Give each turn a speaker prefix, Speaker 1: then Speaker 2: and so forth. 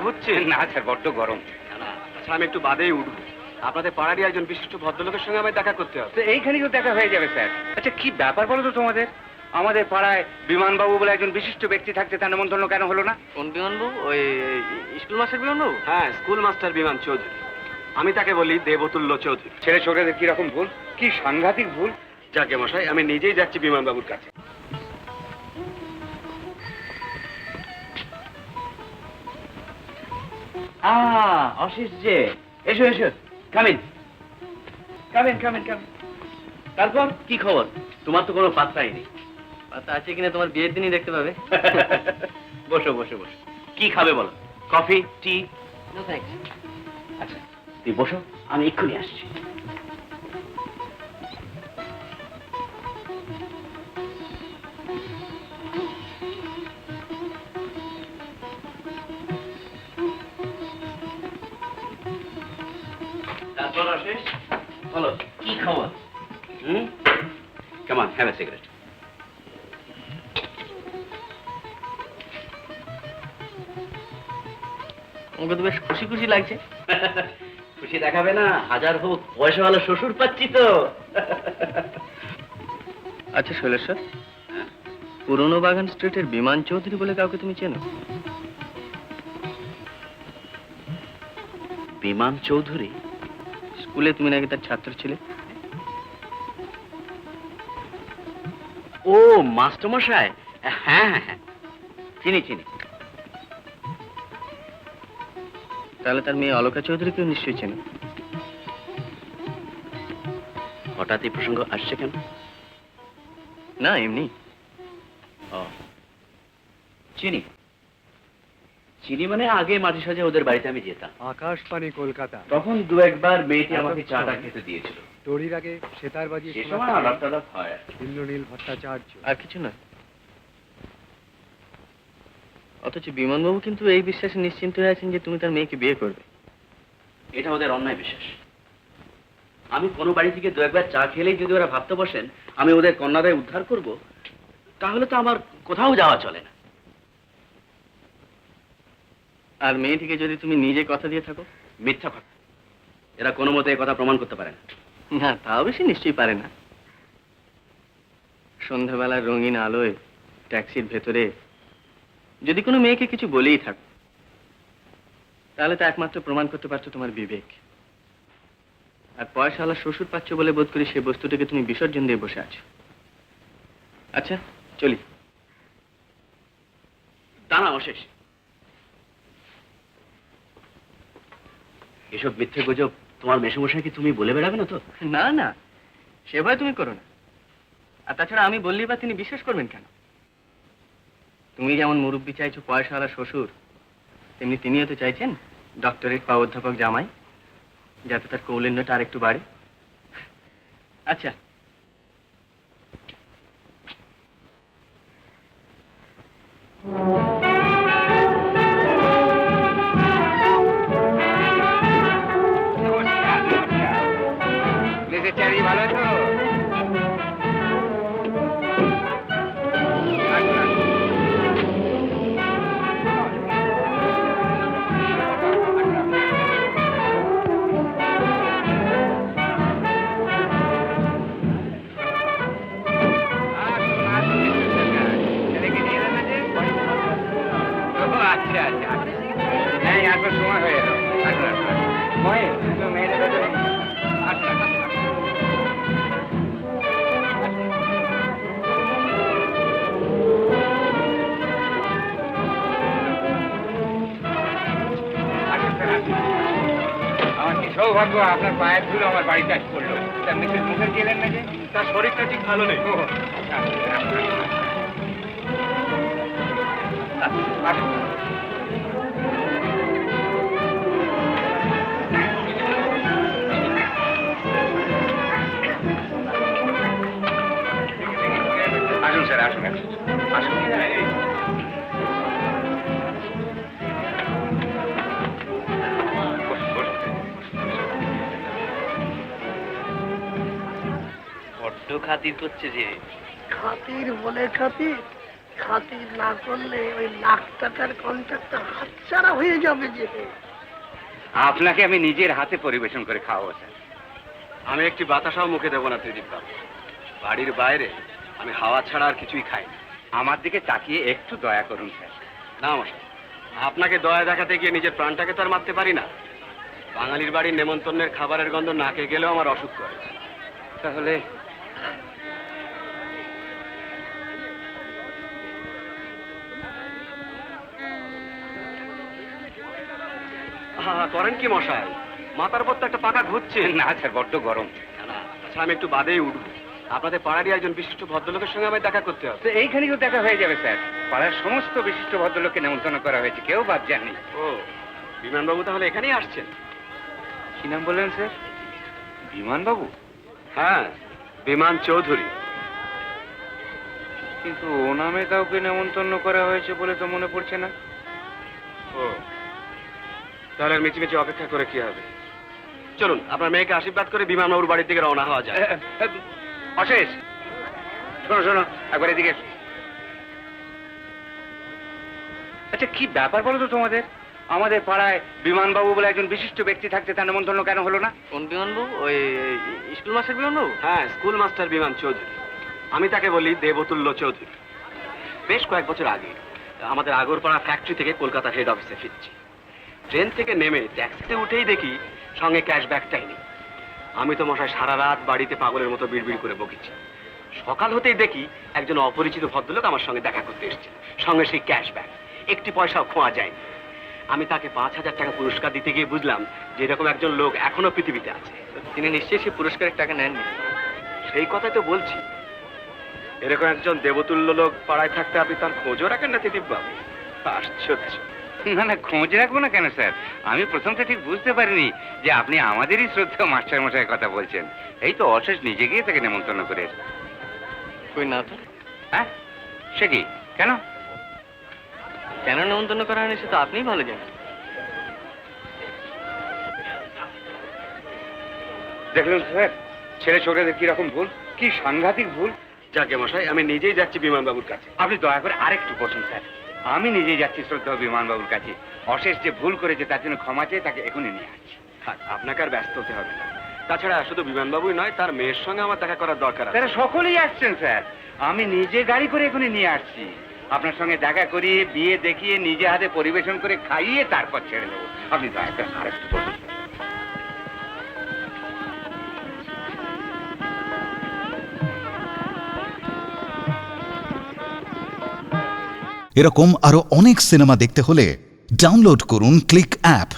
Speaker 1: হচ্ছে?
Speaker 2: না স্যার, বড্ড গরম।
Speaker 1: না, আচ্ছা আমি একটু বাদেই উঠবো। আপনাদের পাড়ারই একজন বিশিষ্ট ভদ্রলোকের সঙ্গে আমায় দেখা করতে হবে।
Speaker 2: তো এইখানেই তো দেখা হয়ে যাবে স্যার। আচ্ছা কি ব্যাপার বলো তো তোমাদের? আমাদের পাড়ায় বিমানবাবু বলে একজন বিশিষ্ট ব্যক্তি থাকতে তার নেমন্তন্ন কেন হলো না?
Speaker 3: কোন বিমানবাবু? ওই স্কুল মাস্টার বিমানবাবু?
Speaker 1: হ্যাঁ, স্কুল মাস্টার বিমান চৌধুরী। আমি তাকে বলি দেবতুল্য চৌধুরী।
Speaker 2: ছেলে ছোটদের কিরকম ভুল, কি সাংঘাতিক ভুল।
Speaker 1: যাকে মশাই, আমি নিজেই যাচ্ছি বিমানবাবুর কাছে।
Speaker 3: অশিস যে, এসো এসো, কামিন কামিন কামিন কামিন। তারপর কি খবর? তোমার তো কোনো পাত্তাই নেই। পাত্তা আছে কিনা তোমার বিয়ের দিনই দেখতে পাবে। বসো বসো বসো, কি খাবে বলো? Coffee, tea? No thanks. আচ্ছা তুই বসো, আমি এক্ষুনি আসছি। তারপর অশেষ বলো, কি খবর?
Speaker 1: Come on, have a cigarette.
Speaker 3: আমাকে তো বেশ খুশি খুশি লাগছে। খুশি দেখাবে না, হাজার হোক পয়সাওয়ালা শ্বশুর পাচ্ছি তো। আচ্ছা শৈলেশ্বর, পুরনো বাগান স্ট্রিটের বিমান চৌধুরী বলে কাউকে তুমি চেনো? বিমান চৌধুরী? স্কুলে তুমি নাকি তার ছাত্র ছিলে? ও মাস্টারমশাই, হ্যাঁ হ্যাঁ হ্যাঁ, চিনি চিনি। তাহলে তার মেয়ে অলকা চৌধুরীকেও নিশ্চয়ই চেনো। হঠাৎ এই প্রসঙ্গ আসছে কেন? না এমনি। ও চিনি চিনি, মানে আগে মাঝে সাঝে ওদের বাড়িতে আমি যেতাম।
Speaker 4: আকাশবাণী কলকাতা।
Speaker 3: তখন দু একবার মেয়েটি আমাকে চাটা খেতে দিয়েছিল।
Speaker 4: তোরির আগে সেতার বাজিয়ে
Speaker 3: সে সময় আলাপ টালাপ হয়।
Speaker 4: ইন্দ্রনীল ভট্টাচার্য।
Speaker 3: আর কিছু নয়। অথচ বিমানবাবু কিন্তু এই বিশ্বাসে নিশ্চিন্ত হয়ে আছেন যে তুমি তার মেয়েকে বিয়ে করবে। এটা ওদের অন্যায় বিশ্বাস। আমি কোনো বাড়ি থেকে দু একবার চা খেলেই যদি ওরা ভাবতে বসেন আমি ওদের কন্যাদায় উদ্ধার করব, তাহলে তো আমার কোথাও যাওয়া চলে না। আর মেয়েটিকে যদি তুমি নিজে কথা দিয়ে থাকো? মিথ্যা কথা। এরা কোনো মতে এই কথা প্রমাণ করতে পারে না। না তা অবশ্য নিশ্চয়ই পারে না। সন্ধ্যাবেলার রঙিন আলোয় ট্যাক্সির ভেতরে যদি কোনো মেয়েকে কিছু বলেই থাকো, তাহলে তা একমাত্র প্রমাণ করতে পারছো তোমার বিবেক। আর পয়সাওয়ালা শ্বশুর পাচ্ছ বলে বোধ করি সেই বস্তুটাকে তুমি বিসর্জন দিয়ে বসে আছো। আচ্ছা চলি। দাঁড়া অশেষ, এসব মিথ্যে গুজব তোমার মেসোমশাইকে তুমি বলে বেড়াবে না তো? না না, সে ভয় তুমি করো না। আর তাছাড়া আমি বললেই বা তিনি বিশ্বাস করবেন কেন? তুমি যেমন মুরব্বি চাইছো পয়সাওয়ালা শ্বশুর, তেমনি তিনিও তো চাইছেন ডক্টরেট বা অধ্যাপক জামাই, যাতে তার কৌলিন্যটা আর একটু বাড়ে। আচ্ছা
Speaker 2: চারি ভালো তো? আচ্ছা আচ্ছা, হ্যাঁ আসবার সময় হয়ে গেল। আসুন আসুন আসুন, মেয়েদের ভেতরে আসুন আসুন। আমার কি সৌভাগ্য, আপনার পায়ের ধুলো আমার বাড়িতে আজ পড়লো। তার মিসেস মুখার্জি এলেন না যে?
Speaker 1: তার শরীরটা ঠিক ভালো নেই।
Speaker 2: আসুন। আসুন স্যার, আসুন আসুন।
Speaker 3: বড্ড খাতির করছে যে।
Speaker 4: খাতির বলে খাতির,
Speaker 5: খাতির না করলে ওই লাখ টাকার কন্ট্রাক্টটা হাতছাড়া হয়ে যাবে যে।
Speaker 2: আপনাকে আমি নিজের হাতে পরিবেশন করে খাওয়াবো স্যার।
Speaker 1: আমি একটি বাতাসাও মুখে দেবো না ত্রিদীপ বাবু। বাড়ির বাইরে আমি হাওয়া ছাড়া আর কিছুই খাই না।
Speaker 2: আমার দিকে তাকিয়ে একটু দয়া করুন স্যার।
Speaker 1: না মশাই, আপনাকে দয়া দেখাতে গিয়ে নিজের প্রাণটাকে তো আর মারতে পারি না। বাঙালির বাড়ির নেমন্তন্নের খাবারের গন্ধ নাকে গেলেও আমার অসুখ করে।
Speaker 2: তাহলে
Speaker 1: করেন কি মশাই? মাথার উপর তো একটা পাকা ঘুরছে।
Speaker 2: না স্যার, বড্ড গরম।
Speaker 1: না, আচ্ছা আমি একটু বাদেই উঠবো। আপনাদের পাড়ারই একজন বিশিষ্ট ভদ্রলোকের সঙ্গে আমায় দেখা করতে হবে।
Speaker 2: তো এইখানেও দেখা হয়ে যাবে স্যার। পাড়ার সমস্ত বিশিষ্ট ভদ্রলোককে নেমন্তন্ন করা হয়েছে, কেউ বাদ যায়নি।
Speaker 1: ও, বিমানবাবু তাহলে এখানেই আসছেন?
Speaker 2: কি নাম বললেন স্যার? বিমানবাবু?
Speaker 1: হ্যাঁ, বিমান চৌধুরী।
Speaker 2: কিন্তু ও নামে কাউকে নেমন্তন্ন করা হয়েছে বলে তো মনে পড়ছে না।
Speaker 1: ও, তাহলে আর মিছিমিছি অপেক্ষা করে কি হবে? চলুন আপনার মেয়েকে আশীর্বাদ করে বিমানবাবুর বাড়ির দিকে রওনা হওয়া যায়।
Speaker 2: অশেষ, শোনো শোনো, একবার এদিকে এসো। আচ্ছা, কি ব্যাপার বলো তো তোমাদের? আমাদের পাড়ায় বিমানবাবু বলে একজন বিশিষ্ট ব্যক্তি থাকতে তার নেমন্তন্ন কেন হলো না?
Speaker 3: কোন বিমানবাবু? ওই স্কুল মাস্টার বিমানবাবু?
Speaker 1: হ্যাঁ, স্কুল মাস্টার বিমান চৌধুরী। আমি তাকে বলি দেবতুল্য চৌধুরী। বেশ কয়েক বছর আগে আমাদের আগরপাড়া ফ্যাক্টরি থেকে কলকাতা হেড অফিসে ফিরছি। ট্রেন থেকে নেমে ট্যাক্সিতে উঠেই দেখি সঙ্গে ক্যাশব্যাকটাই নেই। আমি তো মশাই সারা রাত বাড়িতে পাগলের মতো বিড়বিড় করে বকেছি। সকাল হতেই দেখি একজন অপরিচিত ভদ্রলোক আমার সঙ্গে দেখা করতে এসেছে, সঙ্গে সেই ক্যাশব্যাক। একটি পয়সাও খোয়া যায়নি। আমি তাকে 5,000 টাকা পুরস্কার দিতে গিয়ে বুঝলাম যে এরকম একজন লোক এখনো পৃথিবীতে আছে।
Speaker 3: তিনি নিশ্চয়ই সেই পুরস্কারের টাকা নেননি।
Speaker 1: সেই কথাই তো বলছি। এরকম একজন দেবতুল্য লোক পাড়ায় থাকতে আপনি তার খোঁজও রাখেন না ত্রিদীপ বাবু? আশ্চর্য।
Speaker 2: না না, খোঁজ রাখবো না কেন স্যার? আমি প্রথমটা ঠিক বুঝতে পারিনি যে আপনি আমাদেরই শ্রদ্ধেয় মাস্টার মশাইয়ের কথা বলছেন। এই তো অশেষ নিজে গিয়ে তাকে নেমন্তন্ন করে এসেছে।
Speaker 3: কই না তো।
Speaker 2: হ্যাঁ, সে কি? কেন?
Speaker 3: কেন নেমন্তন্ন করা হয়নি সে তো আপনিই ভালো জানেন।
Speaker 2: দেখলেন স্যার, ছেলে ছোটদের কিরকম ভুল, কি সাংঘাতিক ভুল।
Speaker 1: যাকে মশাই, আমি নিজেই যাচ্ছি বিমানবাবুর কাছে।
Speaker 2: আপনি দয়া করে আরেকটু বসুন স্যার। আমি নিজেই যাচ্ছি শ্রদ্ধেয় বিমানবাবুর কাছে। অশেষ যে ভুল করেছে তার জন্য ক্ষমা চেয়ে তাকে এখনই নিয়ে আসছি।
Speaker 1: থাক, আপনাকে আর ব্যস্ত হতে হবে না। তাছাড়া শুধু বিমানবাবুই নয়, তার মেয়ের সঙ্গে আমার দেখা করার দরকার আছে।
Speaker 2: তারা সকলেই আসছেন স্যার। আমি নিজে গাড়ি করে এখনই নিয়ে আসছি। আপনার সঙ্গে দেখা করিয়ে, বিয়ে দেখিয়ে, নিজে হাতে পরিবেশন করে খাইয়ে তারপর ছেড়ে দেবো। আপনি দয়া করে আরেকটু বসুন।
Speaker 6: এরকম আরো অনেক সিনেমা দেখতে হলে ডাউনলোড করুন ক্লিক অ্যাপ।